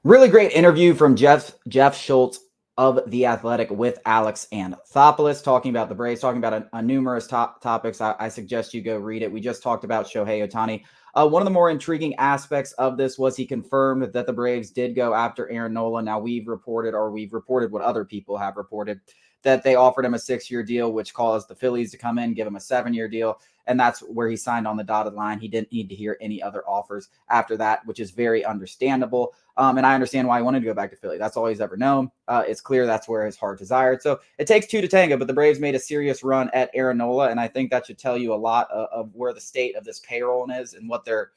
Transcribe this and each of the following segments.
Really great interview from Jeff Schultz of The Athletic with Alex Anthopoulos, talking about the Braves, talking about a numerous topics. I suggest you go read it. We just talked about Shohei Ohtani. One of the more intriguing aspects of this was he confirmed that the Braves did go after Aaron Nola. Now we've reported what other people have reported, that they offered him a 6-year deal, which caused the Phillies to come in, give him a 7-year deal. And that's where he signed on the dotted line. He didn't need to hear any other offers after that, which is very understandable. And I understand why he wanted to go back to Philly. That's all he's ever known. It's clear that's where his heart desired. So it takes two to tango, but the Braves made a serious run at Aaron Nola, and I think that should tell you a lot of where the state of this payroll is and what they're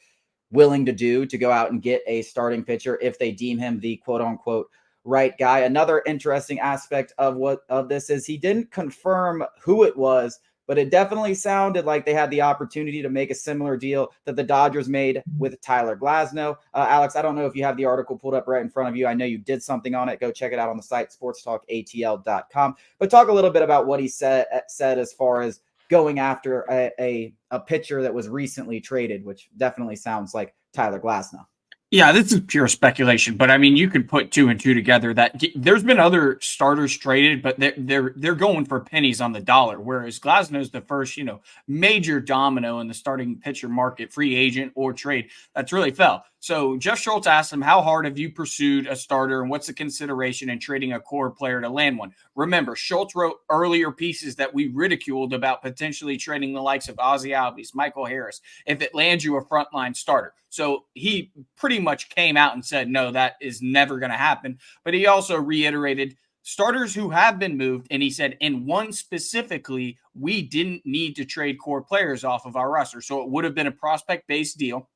willing to do to go out and get a starting pitcher if they deem him the quote-unquote right guy. Another interesting aspect of this is he didn't confirm who it was, but it definitely sounded like they had the opportunity to make a similar deal that the Dodgers made with Tyler Glasnow. Alex, I don't know if you have the article pulled up right in front of you. I know you did something on it. Go check it out on the site, sportstalkatl.com. But talk a little bit about what he said as far as going after a pitcher that was recently traded, which definitely sounds like Tyler Glasnow. Yeah, this is pure speculation, but I mean, you could put two and two together. That there's been other starters traded, but they're going for pennies on the dollar. Whereas Glasnow's the first, major domino in the starting pitcher market, free agent or trade that's really fell. So Jeff Schultz asked him, how hard have you pursued a starter and what's the consideration in trading a core player to land one? Remember, Schultz wrote earlier pieces that we ridiculed about potentially trading the likes of Ozzie Albies, Michael Harris, if it lands you a frontline starter. So he pretty much came out and said, no, that is never going to happen. But he also reiterated starters who have been moved. And he said, in one specifically, we didn't need to trade core players off of our roster. So it would have been a prospect-based deal.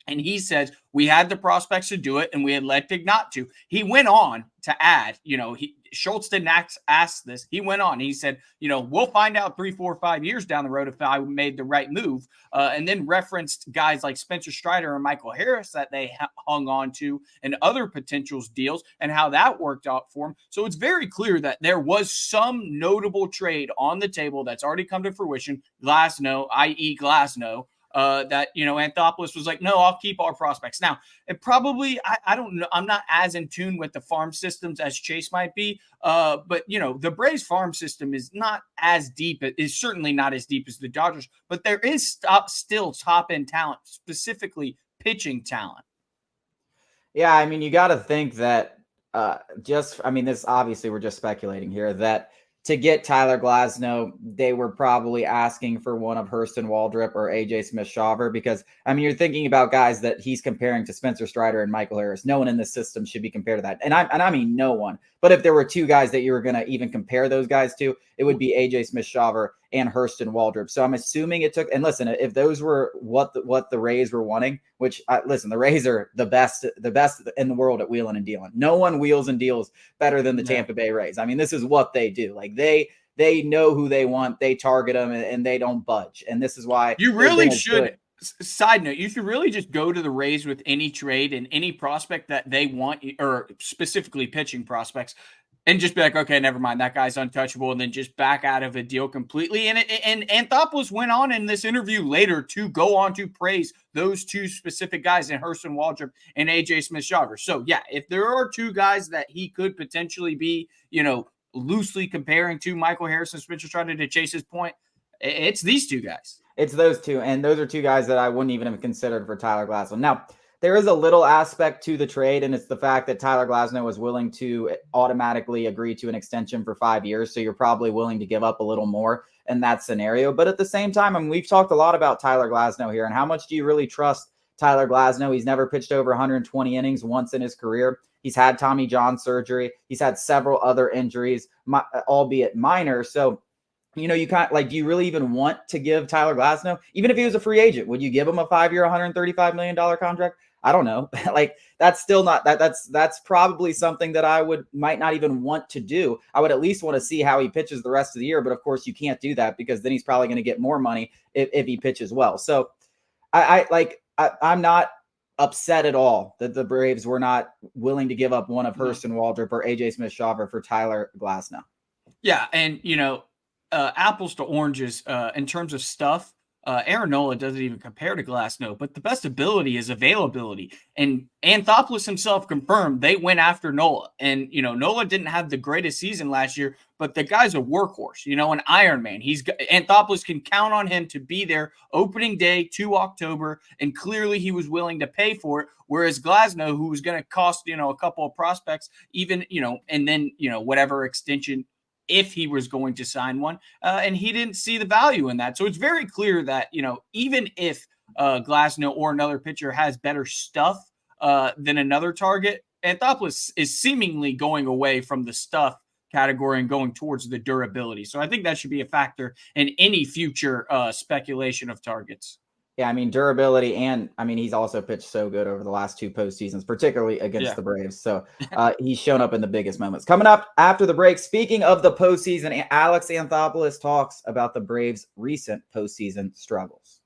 And he says we had the prospects to do it and we had elected not to. He went on to add, Schultz didn't ask this. He went on. He said, we'll find out 3, 4, 5 years down the road if I made the right move. And then referenced guys like Spencer Strider and Michael Harris that they hung on to and other potentials deals and how that worked out for him. So it's very clear that there was some notable trade on the table that's already come to fruition. Glasnow, i.e. Glasnow. That Anthopoulos was like, no, I'll keep our prospects. Now, it probably, I don't know, I'm not as in tune with the farm systems as Chase might be, but the Braves farm system is not as deep. It is certainly not as deep as the Dodgers, but there is still top end talent, specifically pitching talent. Yeah, I mean, you got to think that this obviously we're just speculating here, that to get Tyler Glasnow, they were probably asking for one of Hurston Waldrep or AJ Smith-Shawver because, you're thinking about guys that he's comparing to Spencer Strider and Michael Harris. No one in this system should be compared to that. And I mean no one. But if there were two guys that you were going to even compare those guys to, it would be AJ Smith-Shawver and Hurston Waldrep. So I'm assuming it took – and listen, if those were what the Rays were wanting, which, the Rays are the best in the world at wheeling and dealing. No one wheels and deals better than the Tampa Bay Rays. This is what they do. Like they know who they want, they target them, and they don't budge. And this is why you really should. Side note, you should really just go to the Rays with any trade and any prospect that they want, or specifically pitching prospects, and just be like, okay, never mind, that guy's untouchable, and then just back out of a deal completely. And Anthopoulos went on in this interview later to go on to praise those two specific guys in Hurston Waldrep and AJ Smith-Shawver. So yeah, if there are two guys that he could potentially be, loosely comparing to Michael Harris and Spencer Strider, to Chase's point, it's these two guys. It's those two, and those are two guys that I wouldn't even have considered for Tyler Glasnow. Now, there is a little aspect to the trade, and it's the fact that Tyler Glasnow was willing to automatically agree to an extension for 5 years, so you're probably willing to give up a little more in that scenario. But at the same time, we've talked a lot about Tyler Glasnow here, and how much do you really trust Tyler Glasnow? He's never pitched over 120 innings once in his career. He's had Tommy John surgery. He's had several other injuries, albeit minor. So, you can't do you really even want to give Tyler Glasnow, even if he was a free agent, would you give him a 5-year, $135 million contract? I don't know. That's still not that's probably something that I might not even want to do. I would at least want to see how he pitches the rest of the year. But of course you can't do that because then he's probably going to get more money if he pitches well. So I'm not upset at all that the Braves were not willing to give up one of Hurston Waldrep or AJ Smith-Shawver for Tyler Glasnow. Yeah. And, apples to oranges in terms of stuff. Aaron Nola doesn't even compare to Glasnow, but the best ability is availability. And Anthopoulos himself confirmed they went after Nola. And, Nola didn't have the greatest season last year, but the guy's a workhorse, an Iron Man. Anthopoulos can count on him to be there opening day to October, and clearly he was willing to pay for it. Whereas Glasnow, who was going to cost, a couple of prospects, even, and then, whatever extension if he was going to sign one, and he didn't see the value in that. So it's very clear that, even if Glasnow or another pitcher has better stuff than another target, Anthopoulos is seemingly going away from the stuff category and going towards the durability. So I think that should be a factor in any future speculation of targets. Yeah, I mean, durability, and I mean, he's also pitched so good over the last 2 postseasons, particularly against the Braves. So he's shown up in the biggest moments. Coming up after the break, speaking of the postseason, Alex Anthopoulos talks about the Braves' recent postseason struggles.